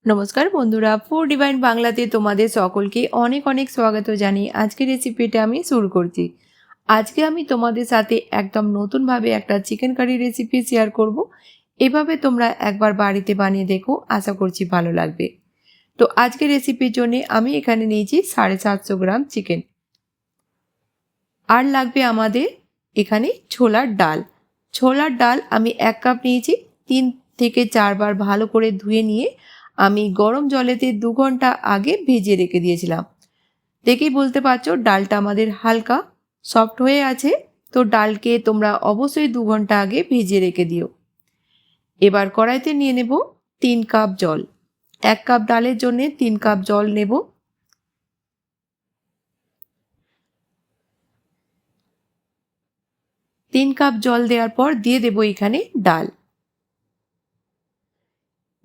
নমস্কার বন্ধুরা, food divine বাংলাতে তোমাদের সকলকে অনেক অনেক স্বাগত জানিয়ে আজকের রেসিপিটা আমি শুরু করছি। আজকে আমি তোমাদের সাথে একদম নতুনভাবে একটা চিকেন কারি রেসিপি শেয়ার করব। এভাবে তোমরা একবার বাড়িতে বানিয়ে দেখো, আশা করছি ভালো লাগবে। তো আজকের রেসিপির জন্য আমি এখানে নিয়েছি 750 গ্রাম চিকেন। আর লাগবে আমাদের এখানে ছোলার ডাল। ছোলার ডাল আমি 1 কাপ নিয়েছি। 3 থেকে 4 বার ভালো করে ধুয়ে নিয়ে আমি গরম জলেতে 2 ঘন্টা আগে ভিজিয়ে রেখে দিয়েছিলাম। দেখেই বুঝতে পারছো ডালটা আমাদের হালকা সফট হয়ে আছে। তো ডালকে তোমরা অবশ্যই 2 ঘন্টা আগে ভিজিয়ে রেখে দিও। এবার কড়াইতে নিয়ে নেব 3 কাপ জল। 1 কাপ ডালের জন্য 3 কাপ জল নেব। 3 কাপ জল দেওয়ার পর দিয়ে দেব এখানে ডাল।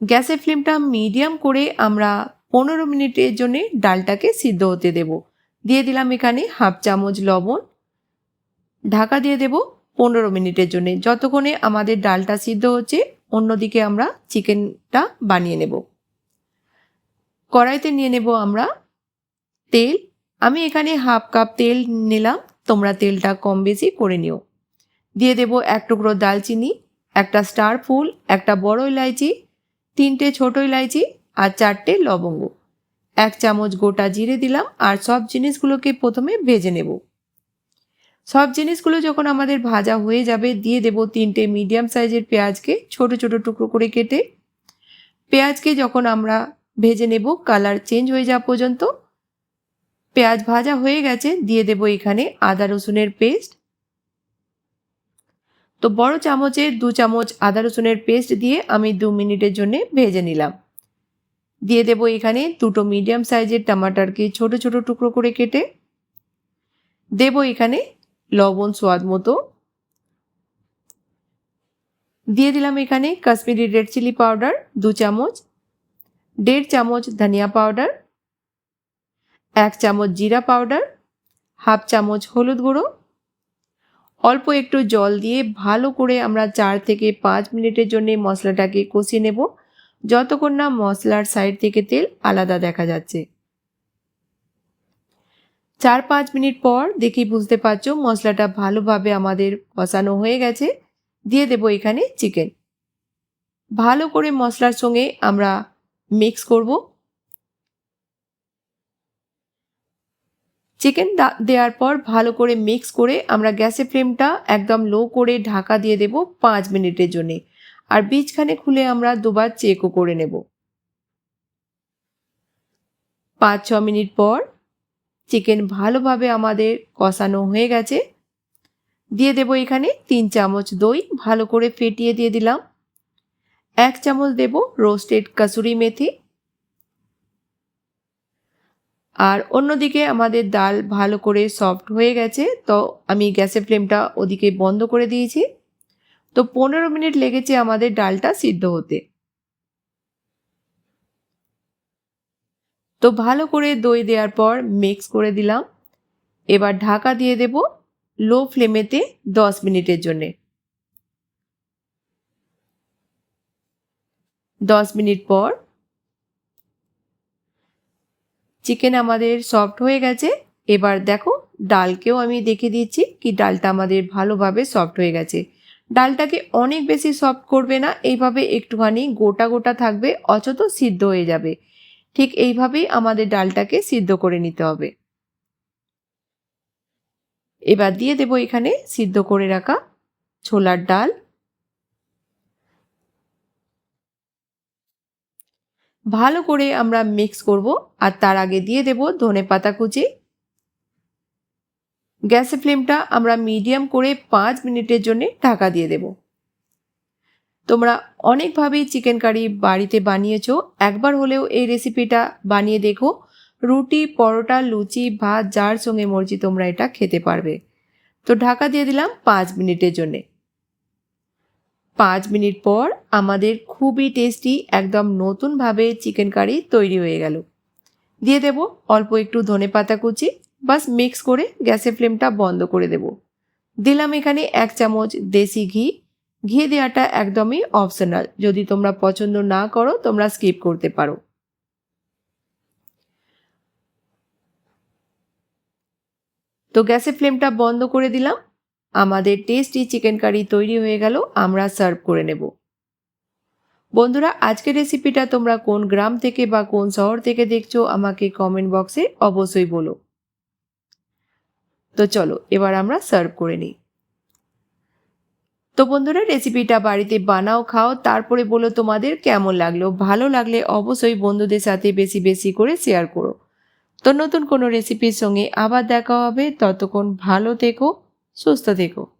গ্যাসের ফ্লেমটা মিডিয়াম করে আমরা 15 মিনিটের জন্য ডালটাকে সিদ্ধ হতে দেব। দিয়ে দিলাম এখানে হাফ চামচ লবণ। ঢাকা দিয়ে দেব 15 মিনিটের জন্য, যতক্ষণে আমাদের ডালটা সিদ্ধ হচ্ছে অন্যদিকে আমরা চিকেনটা বানিয়ে নেব। কড়াইতে নিয়ে নেব আমরা তেল। আমি এখানে হাফ কাপ তেল নিলাম, তোমরা তেলটা কম বেশি করে নিও। দিয়ে দেব 1 টুকরো দালচিনি, একটা স্টার ফুল, একটা বড় ইলাইচি, 3টে ছোট ইলাইচি আর 4টে লবঙ্গ। 1 চামচ গোটা জিরে দিলাম। আর সব জিনিসগুলোকে প্রথমে ভেজে নেব। সব জিনিসগুলো যখন আমাদের ভাজা হয়ে যাবে দিয়ে দেব 3টে মিডিয়াম সাইজের পেঁয়াজকে ছোট ছোট টুকরো করে কেটে। পেঁয়াজকে যখন আমরা ভেজে নেব কালার চেঞ্জ হয়ে যাওয়া পর্যন্ত। পেঁয়াজ ভাজা হয়ে গেছে, দিয়ে দেব এখানে আদা রসুনের পেস্ট। তো বড় চামচে 2 চামচ আদা রসুনের পেস্ট দিয়ে আমি 2 মিনিটের জন্য ভেজে নিলাম। দিয়ে দেব এখানে 2টো মিডিয়াম সাইজের টমাটারকে ছোট ছোট টুকরো করে কেটে। দেব এখানে লবণ স্বাদ মতো। দিয়ে দিলাম এখানে কাশ্মীরি রেড চিলি পাউডার 2 চামচ, 1.5 চামচ ধনিয়া পাউডার, 1 চামচ জিরা পাউডার, হাফ চামচ হলুদ গুঁড়ো। অল্প একটু জল দিয়ে ভালো করে আমরা 4 থেকে 5 মিনিটের জন্য মশলাটাকে কষিয়ে নেব, যতক্ষণ না মশলার সাইড থেকে তেল আলাদা দেখা যাচ্ছে। 4-5 মিনিট পর দেখি বুঝতে পারছো মশলাটা ভালোভাবে আমাদের কষানো হয়ে গেছে। দিয়ে দেব এখানে চিকেন। ভালো করে মশলার সঙ্গে আমরা মিক্স করব। চিকেন দেওয়ার পর ভালো করে মিক্স করে আমরা গ্যাসের ফ্লেমটা একদম লো করে ঢাকা দিয়ে দেব 5 মিনিটের জন্য। আর বীজখানে খুলে আমরা দুবার চেকও করে নেব। 5-6 মিনিট পর চিকেন ভালোভাবে আমাদের কষানো হয়ে গেছে। দিয়ে দেব এখানে 3 চামচ দই ভালো করে ফেটিয়ে দিয়ে দিলাম। 1 চামচ দেব রোস্টেড কাসুরি মেথি। আর অন্যদিকে আমাদের ডাল ভালো করে সফট হয়ে গেছে, তো আমি গ্যাসের ফ্লেমটা ওদিকে বন্ধ করে দিয়েছি। তো 15 মিনিট লেগেছে আমাদের ডালটা সিদ্ধ হতে। তো ভালো করে দই দেওয়ার পর মিক্স করে দিলাম। এবার ঢাকা দিয়ে দেব লো ফ্লেমেতে 10 মিনিটের জন্যে। 10 মিনিট পর চিকেন আমাদের সফট হয়ে গেছে। এবার দেখো ডালকেও আমি দেখে দিচ্ছি কি ডালটা আমাদের ভালোভাবে সফট হয়ে গেছে। ডালটাকে অনেক বেশি সফট করবে না, এইভাবে একটুখানি গোটা গোটা থাকবে, অথচ সিদ্ধ হয়ে যাবে। ঠিক এইভাবেই আমাদের ডালটাকে সিদ্ধ করে নিতে হবে। এবার দিয়ে দেব এখানে সিদ্ধ করে রাখা ছোলার ডাল। ভালো করে আমরা মিক্স করব। আর তার আগে দিয়ে দেব ধনেপাতা কুচি। গ্যাসের ফ্লেমটা আমরা মিডিয়াম করে 5 মিনিটের জন্য ঢাকা দিয়ে দেব। তোমরা অনেকভাবেই চিকেন কারি বাড়িতে বানিয়েছো, একবার হলেও এই রেসিপিটা বানিয়ে দেখো। রুটি, পরোটা, লুচি, ভাত যার সঙ্গে মর্জি তোমরা এটা খেতে পারবে। তো ঢাকা দিয়ে দিলাম 5 মিনিটের জন্যে। 5 মিনিট পর আমাদের খুবই টেস্টি একদম নতুনভাবে চিকেন কারি তৈরি হয়ে গেল। দিয়ে দেব অল্প একটু ধনেপাতা কুচি। বাস মিক্স করে গ্যাসের ফ্লেমটা বন্ধ করে দেব। দিলাম এখানে 1 চামচ দেশি ঘি। ঘি দেওয়াটা একদমই অপশনাল, যদি তোমরা পছন্দ না করো তোমরা স্কিপ করতে পারো। তো গ্যাসের ফ্লেমটা বন্ধ করে দিলাম। আমাদের টেস্টি চিকেন কারি তৈরি হয়ে গেল, আমরা সার্ভ করে নেব। বন্ধুরা, আজকের রেসিপিটা তোমরা কোন গ্রাম থেকে বা কোন শহর থেকে দেখছো আমাকে কমেন্ট বক্সে অবশ্যই বলো। তো চলো এবার আমরা সার্ভ করে নিই। তো বন্ধুরা, রেসিপিটা বাড়িতে বানাও, খাও, তারপরে বলো তোমাদের কেমন লাগলো। ভালো লাগলে অবশ্যই বন্ধুদের সাথে বেশি বেশি করে শেয়ার করো। তো নতুন কোনো রেসিপির সঙ্গে আবার দেখা হবে, ততক্ষণ ভালো থেকো, সুস্থ থেকো।